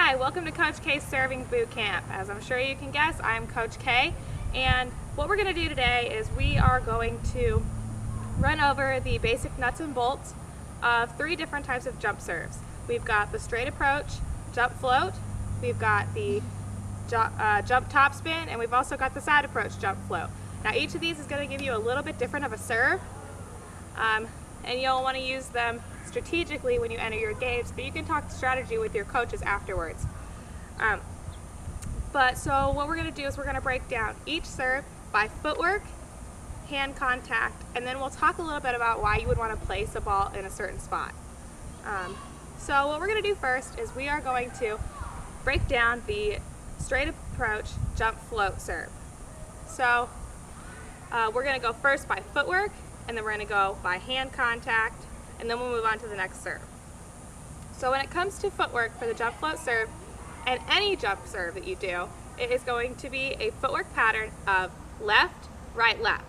Hi, welcome to Coach K's Serving Boot Camp. As I'm sure you can guess, I'm Coach K, and what we're going to do today is we are going to run over the basic nuts and bolts of 3 different types of jump serves. We've got the straight approach, jump float, we've got the jump top spin, and we've also got the side approach jump float. Now each of these is going to give you a little bit different of a serve, and you'll want to use them strategically when you enter your games, but you can talk strategy with your coaches afterwards. So what we're going to do is we're going to break down each serve by footwork, hand contact, and then we'll talk a little bit about why you would want to place a ball in a certain spot. So what we're going to do first is we are going to break down the straight approach jump float serve. So we're going to go first by footwork, and then we're going to go by hand contact, and then we'll move on to the next serve. So when it comes to footwork for the jump float serve, and any jump serve that you do, it is going to be a footwork pattern of left, right, left.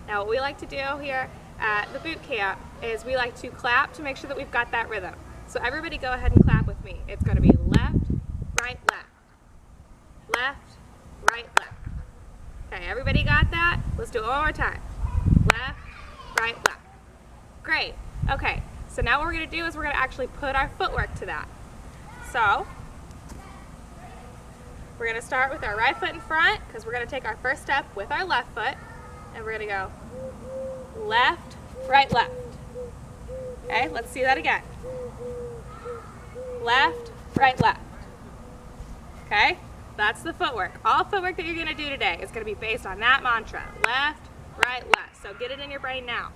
Now what we like to do here at the boot camp is we like to clap to make sure that we've got that rhythm. So everybody go ahead and clap with me. It's going to be left, right, left. Left, right, left. Okay, everybody got that? Let's do it one more time. Left, right, left. Great. Okay, so now what we're going to do is we're going to actually put our footwork to that. So we're going to start with our right foot in front because we're going to take our first step with our left foot, and we're going to go left, right, left. Okay, let's see that again. Left, right, left. Okay, that's the footwork. All footwork that you're going to do today is going to be based on that mantra. Left, right, left. So get it in your brain now.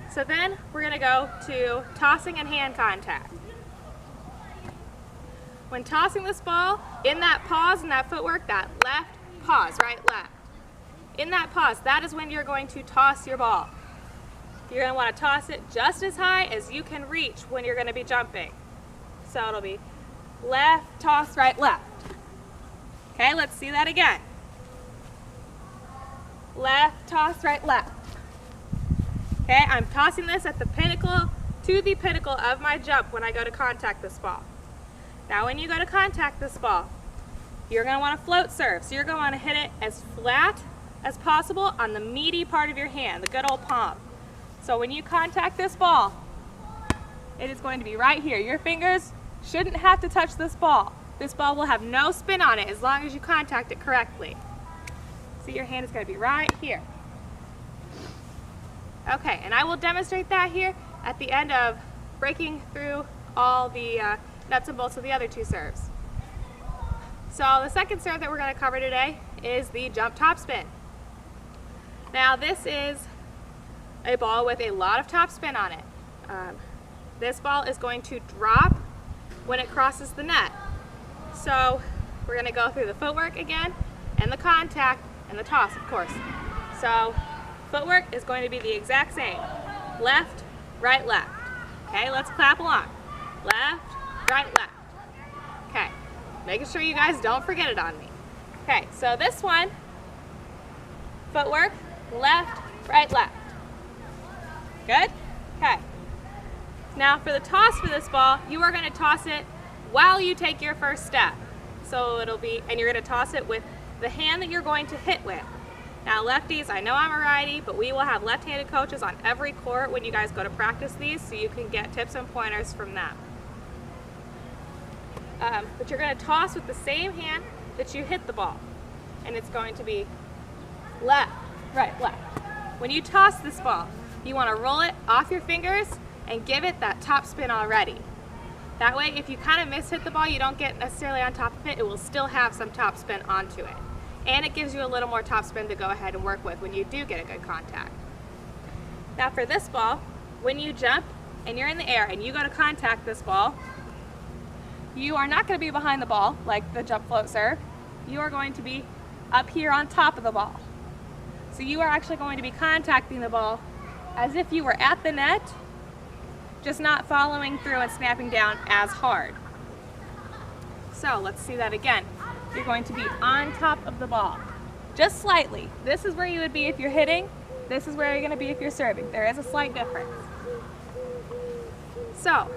So then we're going to go to tossing and hand contact. When tossing this ball, in that pause and that footwork, that left, pause, right, left. In that pause, that is when you're going to toss your ball. You're going to want to toss it just as high as you can reach when you're going to be jumping. So it'll be left, toss, right, left. Okay, let's see that again. Left, toss, right, left. Okay, I'm tossing this at the pinnacle to the pinnacle of my jump when I go to contact this ball. Now when you go to contact this ball, you're going to want to float serve. So you're going to want to hit it as flat as possible on the meaty part of your hand, the good old palm. So when you contact this ball, it is going to be right here. Your fingers shouldn't have to touch this ball. This ball will have no spin on it as long as you contact it correctly. See, your hand is going to be right here. Okay, and I will demonstrate that here at the end of breaking through all the nuts and bolts of the other 2 serves. So the second serve that we're going to cover today is the jump top spin. Now this is a ball with a lot of top spin on it. This ball is going to drop when it crosses the net. So we're going to go through the footwork again, and the contact, and the toss, of course. So footwork is going to be the exact same. Left, right, left. Okay, let's clap along. Left, right, left. Okay, making sure you guys don't forget it on me. Okay, so this one, footwork, left, right, left. Good? Okay. Now for the toss for this ball, you are going to toss it while you take your first step. So it'll be, and you're going to toss it with the hand that you're going to hit with. Now lefties, I know I'm a righty, but we will have left-handed coaches on every court when you guys go to practice these, so you can get tips and pointers from them. But you're going to toss with the same hand that you hit the ball, and it's going to be left, right, left. When you toss this ball, you want to roll it off your fingers and give it that top spin already. That way, if you kind of miss hit the ball, you don't get necessarily on top of it, it will still have some top spin onto it. And it gives you a little more top spin to go ahead and work with when you do get a good contact. Now for this ball, when you jump and you're in the air and you go to contact this ball, you are not going to be behind the ball like the jump float serve. You are going to be up here on top of the ball. So you are actually going to be contacting the ball as if you were at the net, just not following through and snapping down as hard. So let's see that again. You're going to be on top of the ball, just slightly. This is where you would be if you're hitting. This is where you're going to be if you're serving. There is a slight difference. So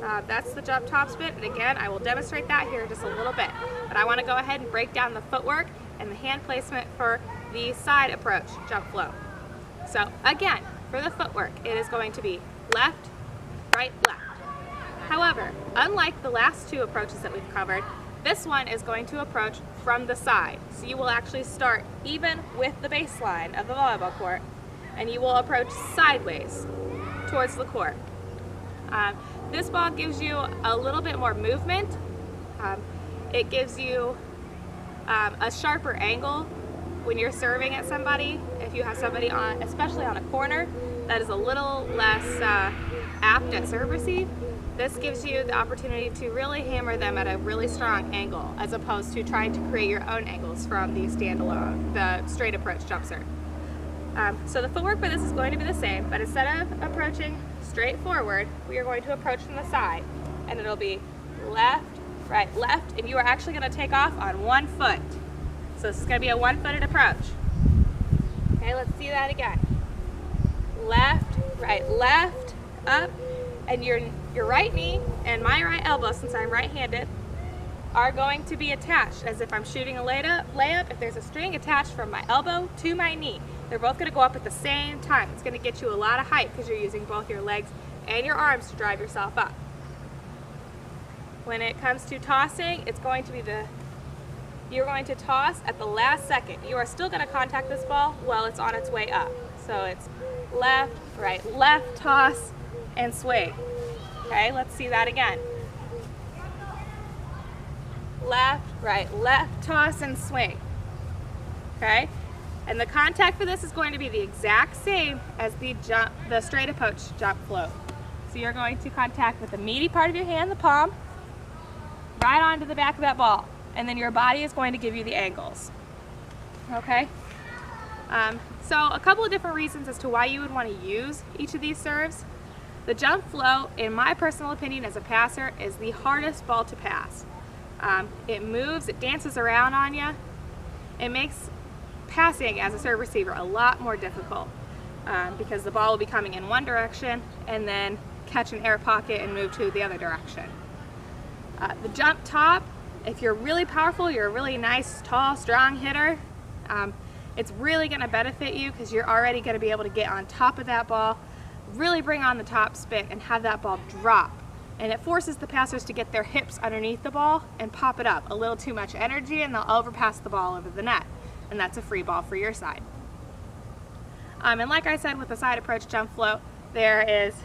That's the jump top spin, and again, I will demonstrate that here in just a little bit. But I want to go ahead and break down the footwork and the hand placement for the side approach jump flow. So again, for the footwork, it is going to be left, right, left. However, unlike the last two approaches that we've covered, this one is going to approach from the side. So you will actually start even with the baseline of the volleyball court, and you will approach sideways towards the court. This ball gives you a little bit more movement. It gives you a sharper angle when you're serving at somebody. If you have somebody on, especially on a corner, that is a little less apt at serve receive, this gives you the opportunity to really hammer them at a really strong angle, as opposed to trying to create your own angles from the standalone, the straight approach jump serve. So the footwork for this is going to be the same, but instead of approaching straight forward, we are going to approach from the side, and it'll be left, right, left, and you are actually going to take off on 1 foot. So this is going to be a 1-footed approach. Okay, let's see that again. Left, right, left, up, and your right knee and my right elbow, since I'm right-handed, are going to be attached as if I'm shooting a layup. If there's a string attached from my elbow to my knee, they're both going to go up at the same time. It's going to get you a lot of height because you're using both your legs and your arms to drive yourself up. When it comes to tossing, it's going to be you're going to toss at the last second. You are still going to contact this ball while it's on its way up. So it's left, right, left, toss, and swing. Okay, let's see that again. Left, right, left, toss, and swing. Okay, and the contact for this is going to be the exact same as the straight approach jump flow. So you're going to contact with the meaty part of your hand, the palm, right onto the back of that ball, and then your body is going to give you the angles. Okay, so a couple of different reasons as to why you would want to use each of these serves. The jump flow, in my personal opinion as a passer, is the hardest ball to pass. It moves, it dances around on you. It makes passing as a serve receiver a lot more difficult because the ball will be coming in one direction and then catch an air pocket and move to the other direction. The jump top, if you're really powerful, you're a really nice, tall, strong hitter, it's really going to benefit you because you're already going to be able to get on top of that ball, really bring on the top spin and have that ball drop. And it forces the passers to get their hips underneath the ball and pop it up. A little too much energy and they'll overpass the ball over the net. And that's a free ball for your side. And like I said, with the side approach jump flow, there is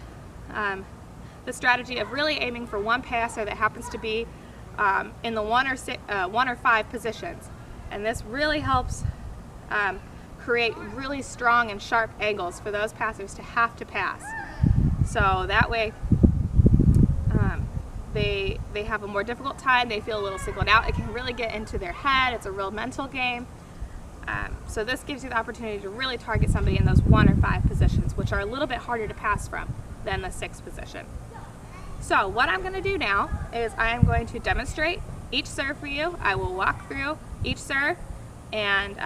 the strategy of really aiming for one passer that happens to be in the 1 or 5 positions. And this really helps create really strong and sharp angles for those passers to have to pass. So that way they have a more difficult time, they feel a little singled out, it can really get into their head, it's a real mental game. So this gives you the opportunity to really target somebody in those 1 or 5 positions, which are a little bit harder to pass from than the 6th position. So what I'm going to do now is I am going to demonstrate each serve for you. I will walk through each serve and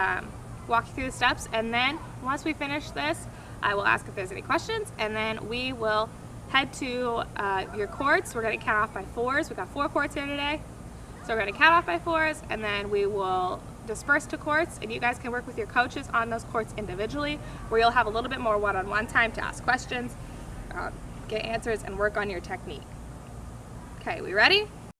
walk you through the steps, and then once we finish this, I will ask if there's any questions, and then we will head to your courts. We're going to count off by 4s. We've got 4 courts here today. So we're going to count off by 4s, and then we will disperse to courts, and you guys can work with your coaches on those courts individually, where you'll have a little bit more one-on-one time to ask questions, get answers, and work on your technique. Okay, we ready?